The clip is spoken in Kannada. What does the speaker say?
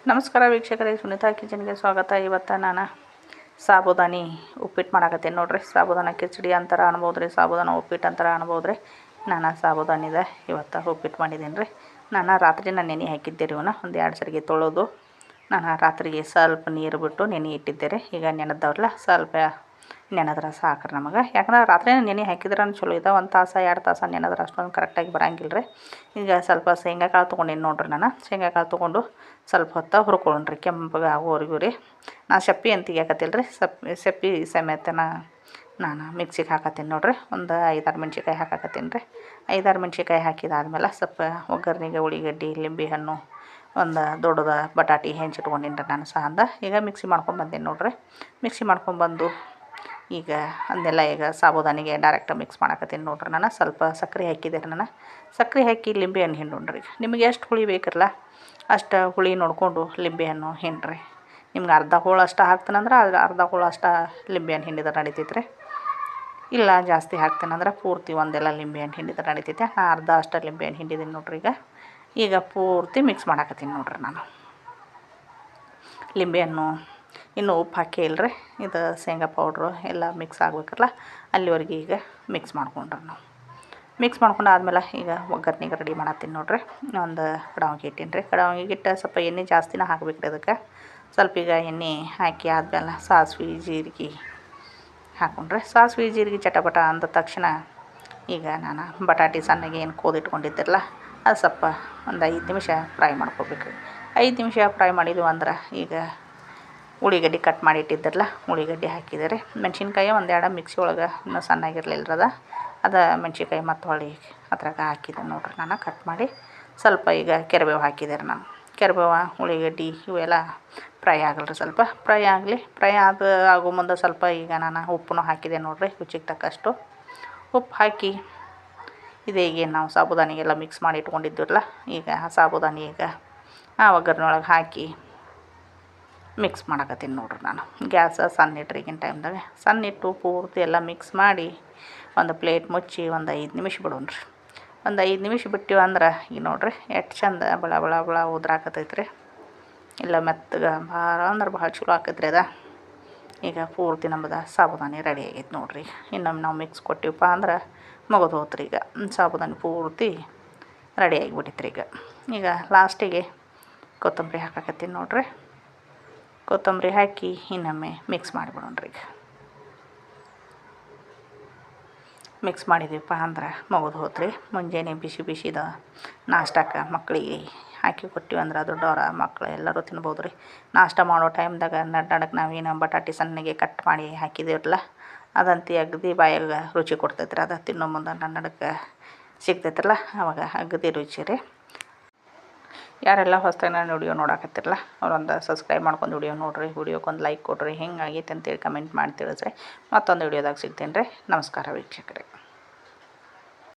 ನಮಸ್ಕಾರ ವೀಕ್ಷಕರೇ, ಸುನೀತಾ ಕಿಚನ್ಗೆ ಸ್ವಾಗತ. ಇವತ್ತು ನಾನು ಸಾಬುದಾನಿ ಉಪ್ಪಿಟ್ಟು ಮಾಡಾಕತ್ತೀನಿ ನೋಡ್ರಿ. ಸಾಬುದಾನ ಕಿಚಡಿ ಅಂತಾರೆ ಅನ್ಬೋದು ರೀ, ಸಾಬುದಾನ ಉಪ್ಪಿಟ್ಟು ಅಂತಾರೆ ಅನ್ಬೋದು ರೀ. ನಾನು ಸಾಬುದಾನಿದ ಇವತ್ತು ಉಪ್ಪಿಟ್ಟು ಮಾಡಿದ್ದೀನಿ ರೀ. ನಾನು ರಾತ್ರಿ ನೆನೆ ಹಾಕಿದ್ದೆ ರೀ. ಇವನ್ನ ಒಂದು 2 ಸರಿಗೆ ತೊಳೆದು ನಾನು ರಾತ್ರಿಗೆ ಸ್ವಲ್ಪ ನೀರು ಬಿಟ್ಟು ನೆನೆ ಇಟ್ಟಿದ್ದೆ ರೀ. ಈಗ ನೆನೆದವ್ರಲ್ಲ ಸ್ವಲ್ಪ ನೆನೆದ್ರೆ ಸಾಕ್ರಿ ನಮಗೆ. ಯಾಕಂದ್ರೆ ರಾತ್ರಿ ನೆನೆ ಹಾಕಿದ್ರೆ ಚಲೋ ಇದೆ. 1 ತಾಸು 2 ತಾಸು ನೆನೆದ್ರೆ ಅಷ್ಟೊಂದು ಕರೆಕ್ಟಾಗಿ ಬರೋಂಗಿಲ್ಲ ರೀ. ಈಗ ಸ್ವಲ್ಪ ಶೇಂಗಾ ಕಾಳು ತೊಗೊಂಡಿನಿ ನೋಡ್ರಿ. ನಾನು ಶೇಂಗಾ ಕಾಳು ತೊಗೊಂಡು ಸ್ವಲ್ಪ ಹೊತ್ತು ಹುರ್ಕೊಳ್ಳೋಣ್ರಿ, ಕೆಂಪಗೆ ಆಗೋವರೆಗೂ ರೀ. ನಾನು ಸಪ್ಪೆ ಅಂತ ತೆಗಿಯಾಕತ್ತಿಲ್ಲ ರೀ. ಸಪ್ಪೆ ಸಮೇತನ ನಾನು ಮಿಕ್ಸಿಗೆ ಹಾಕತ್ತೀನಿ ನೋಡ್ರಿ. ಒಂದು 5-6 ಮೆಣ್ಸಿನ್ಕಾಯಿ ಹಾಕಾಕತ್ತೀನಿ ರೀ. 5-6 ಮೆಣ್ಸಿನ್ಕಾಯಿ ಹಾಕಿದಾದ್ಮೇಲೆ ಸ್ವಲ್ಪ ಒಗ್ಗರಣೆಗೆ ಉಳ್ಳಿಗಡ್ಡಿ, ಲಿಂಬೆಹಣ್ಣು, ಒಂದು ದೊಡ್ಡದ ಬಟಾಟಿ ಹೆಂಚಿಟ್ಕೊಂಡಿನಿ ರೀ ನಾನು ಸಹ ಅಂದ. ಈಗ ಮಿಕ್ಸಿ ಮಾಡ್ಕೊಂಬಂದೀನಿ ನೋಡ್ರಿ. ಮಿಕ್ಸಿ ಮಾಡ್ಕೊಂಬಂದು ಈಗ ಅದನ್ನೆಲ್ಲ ಈಗ ಸಾಬುದಾನಿಗೆ ಡೈರೆಕ್ಟ್ ಮಿಕ್ಸ್ ಮಾಡಾಕತ್ತೀನಿ ನೋಡ್ರಿ. ನಾನು ಸ್ವಲ್ಪ ಸಕ್ಕರೆ ಹಾಕಿದ್ದೆ ರೀ. ನಾನು ಸಕ್ಕರೆ ಹಾಕಿ ಲಿಂಬೆಹಣ್ಣು ಹಿಂಡ್ರಿ. ನಿಮಗೆ ಎಷ್ಟು ಹುಳಿ ಬೇಕಿರಲ್ಲ ಅಷ್ಟು ಹುಳಿ ನೋಡಿಕೊಂಡು ಲಿಂಬೆಹಣ್ಣು ಹಿಂಡ್ರಿ. ನಿಮ್ಗೆ ಅರ್ಧ ಹೋಳು ಅಷ್ಟು ಹಾಕ್ತೀನಂದ್ರೆ ಅರ್ಧ ಹೋಳು ಅಷ್ಟು ಲಿಂಬೆಹಣ್ಣು ಹಿಂಡಿದ್ರೆ ನಡಿತೈತೆ ರೀ. ಇಲ್ಲ ಜಾಸ್ತಿ ಹಾಕ್ತೀನಂದ್ರೆ ಪೂರ್ತಿ ಒಂದೆಲ್ಲ ಲಿಂಬೆಹಣ್ಣು ಹಿಂಡಿದ್ರೆ ನಡಿತೈತೆ. ನಾನು ಅರ್ಧ ಅಷ್ಟು ಲಿಂಬೆಹಣ್ಣು ಹಿಂಡಿದ್ದೀನಿ ನೋಡ್ರಿ. ಈಗ ಪೂರ್ತಿ ಮಿಕ್ಸ್ ಮಾಡಾಕತ್ತೀನಿ ನೋಡ್ರಿ. ನಾನು ಲಿಂಬೆಹಣ್ಣು ಇನ್ನೂ ಉಪ್ಪು ಹಾಕಿ ಇಲ್ಲರಿ. ಇದು ಶೇಂಗಾ ಪೌಡ್ರು ಎಲ್ಲ ಮಿಕ್ಸ್ ಆಗ್ಬೇಕಲ್ಲ, ಅಲ್ಲಿವರೆಗೆ ಈಗ ಮಿಕ್ಸ್ ಮಾಡ್ಕೊಂಡ್ರಿ. ನಾವು ಮಿಕ್ಸ್ ಮಾಡ್ಕೊಂಡು ಆದಮೇಲೆ ಈಗ ಒಗ್ಗರಣೆಗೆ ರೆಡಿ ಮಾಡತ್ತೀನಿ ನೋಡ್ರಿ. ಒಂದು ಕಡಾವಿಗೆ ಇಟ್ಟೀನಿ ರೀ. ಕಡಾವಿಗೆ ಇಟ್ಟು ಸ್ವಲ್ಪ ಎಣ್ಣೆ ಜಾಸ್ತಿನೇ ಹಾಕ್ಬೇಕು ರೀ ಅದಕ್ಕೆ. ಸ್ವಲ್ಪ ಈಗ ಎಣ್ಣೆ ಹಾಕಿ ಆದಮೇಲೆ ಸಾಸಿವೆ ಜೀರಿಗೆ ಹಾಕೊಂಡ್ರೆ, ಸಾಸಿವೆ ಜೀರಿಗೆ ಚಟಪಟ ಅಂದ ತಕ್ಷಣ ಈಗ ನಾನು ಬಟಾಟಿ ಸಣ್ಣಗೆ ಏನು ಕೋದಿಟ್ಕೊಂಡಿದ್ದಿರಲ್ಲ ಅದು ಸ್ವಲ್ಪ ಒಂದು 5 ನಿಮಿಷ ಫ್ರೈ ಮಾಡ್ಕೋಬೇಕು ರೀ. 5 ನಿಮಿಷ ಫ್ರೈ ಮಾಡಿದ್ವು ಅಂದ್ರೆ ಈಗ ಉಳ್ಳಿಗಡ್ಡೆ ಕಟ್ ಮಾಡಿ ಇಟ್ಟಿದ್ದಿರಲ್ಲ ಉಳ್ಳಿಗಡ್ಡೆ ಹಾಕಿದೆ. ಮೆಣಸಿನ್ಕಾಯಿ 1-2 ಮಿಕ್ಸಿ ಒಳಗೆ ಇನ್ನೂ ಸಣ್ಣಾಗಿರಲಿಲ್ಲರದ ಅದು ಮೆಣ್ಸಿನ್ಕಾಯಿ ಮತ್ತು ಹೊಳ್ಳಿ ಅದ್ರಾಗ ಹಾಕಿದೆ ನೋಡ್ರಿ. ನಾನು ಕಟ್ ಮಾಡಿ ಸ್ವಲ್ಪ ಈಗ ಕೆರಿಬೇವು ಹಾಕಿದೆ ರೀ. ನಾನು ಕೆರಿಬೇವು, ಉಳ್ಳಿಗಡ್ಡೆ ಇವೆಲ್ಲ ಫ್ರೈ ಆಗಲ್ರಿ. ಸ್ವಲ್ಪ ಫ್ರೈ ಆಗಲಿ. ಫ್ರೈ ಆಗೋ ಮುಂದೆ ಸ್ವಲ್ಪ ಈಗ ನಾನು ಉಪ್ಪನ್ನು ಹಾಕಿದೆ ನೋಡ್ರಿ, ರುಚಿಗೆ ತಕ್ಕಷ್ಟು ಉಪ್ಪು ಹಾಕಿ ಇದೇ ಈಗೇನು ನಾವು ಸಾಬುದಾನಿಗೆಲ್ಲ ಮಿಕ್ಸ್ ಮಾಡಿ ಇಟ್ಕೊಂಡಿದ್ದೀವಲ್ಲ ಈಗ ಆ ಸಾಬುದಾನಿ ಈಗ ಆ ಒಗ್ಗರಣೆ ಒಳಗೆ ಹಾಕಿ ಮಿಕ್ಸ್ ಮಾಡಾಕತ್ತೀನಿ ನೋಡ್ರಿ. ನಾನು ಗ್ಯಾಸ ಸಣ್ಣ ಇಟ್ರಿ. ಈಗಿನ ಟೈಮ್ದಾಗ ಸಣ್ಣ ಇಟ್ಟು ಪೂರ್ತಿ ಎಲ್ಲ ಮಿಕ್ಸ್ ಮಾಡಿ ಒಂದು ಪ್ಲೇಟ್ ಮುಚ್ಚಿ ಒಂದು 5 ನಿಮಿಷ ಬಿಡೋಣ್ರಿ. ಒಂದು 5 ನಿಮಿಷ ಬಿಟ್ಟಿವಿ ಅಂದ್ರೆ ಈಗ ನೋಡ್ರಿ ಎಷ್ಟು ಚಂದ ಬಳ ಬಳ ಬಳ ಉದ್ರಾಕತೈತೆ ರೀ. ಇಲ್ಲ ಮೆತ್ತಗೆ ಭಾಳ ಅಂದ್ರೆ ಭಾಳ ಚಲೋ ಆಕೈತ್ರಿ ಅದು. ಈಗ ಪೂರ್ತಿ ನಮ್ಮದು ಸಾಬುದಾನಿ ರೆಡಿ ಆಗೈತೆ ನೋಡ್ರಿ. ಇನ್ನೊಮ್ಮೆ ನಾವು ಮಿಕ್ಸ್ ಕೊಟ್ಟಿವಪ್ಪ ಅಂದ್ರೆ ಮುಗಿದು ಹೋತ್ರಿ. ಈಗ ಸಾಬುದಾನಿ ಪೂರ್ತಿ ರೆಡಿ ಆಗಿಬಿಟ್ಟಿತ್ರಿ. ಈಗ ಲಾಸ್ಟಿಗೆ ಕೊತ್ತಂಬರಿ ಹಾಕಾಕತ್ತೀನಿ ನೋಡ್ರಿ. ಕೊತ್ತಂಬರಿ ಹಾಕಿ ಇನ್ನೊಮ್ಮೆ ಮಿಕ್ಸ್ ಮಾಡಿಬಿಡೋಣ್ರಿ. ಈಗ ಮಿಕ್ಸ್ ಮಾಡಿದೀವಪ್ಪ ಅಂದ್ರೆ ಮುಗಿದು ಹೋತ್ರಿ. ಮುಂಜಾನೆ ಬಿಸಿ ಬಿಸಿದ ನಾಷ್ಟಕ್ಕೆ ಮಕ್ಕಳಿಗೆ ಹಾಕಿ ಕೊಟ್ಟಿವಿ ಅಂದ್ರೆ ದೊಡ್ಡವರ ಮಕ್ಕಳು ಎಲ್ಲರೂ ತಿನ್ಬೋದು ರೀ. ನಾಷ್ಟ ಮಾಡೋ ಟೈಮ್ದಾಗ ನಡಕ್ಕೆ ನಾವೇನು ಬಟಾಟಿ ಸಣ್ಣಗೆ ಕಟ್ ಮಾಡಿ ಹಾಕಿದ್ದೀವಲ್ಲ ಅದಂತೂ ಅಗದಿ ಬಾಯಾಗ ರುಚಿ ಕೊಡ್ತೈತೆ ರೀ. ಅದು ತಿನ್ನೋ ಮುಂದೆ ನಡಕ್ಕೆ ಸಿಗ್ತೈತ್ರಲ್ಲ ಆವಾಗ ಅಗದಿ ರುಚಿ ರೀ. ಯಾರೆಲ್ಲ ಹೊಸ್ದಾಗಿ ನಾನು ವಿಡಿಯೋ ನೋಡಾಕತ್ತಿರಲ್ಲ ಅವರೊಂದು ಸಬ್ಸ್ಕ್ರೈಬ್ ಮಾಡ್ಕೊಂಡು ವಿಡಿಯೋ ನೋಡಿರಿ. ವಿಡಿಯೋಕ್ಕೊಂದು ಲೈಕ್ ಕೊಡಿರಿ. ಹೆಂಗಾಗೈತೆ ಅಂತೇಳಿ ಕಮೆಂಟ್ ಮಾಡಿ ತಿಳಿಸ್ರಿ. ಮತ್ತೊಂದು ವಿಡಿಯೋದಾಗ ಸಿಗ್ತೀನಿ ರೀ. ನಮಸ್ಕಾರ ವೀಕ್ಷಕರೇ.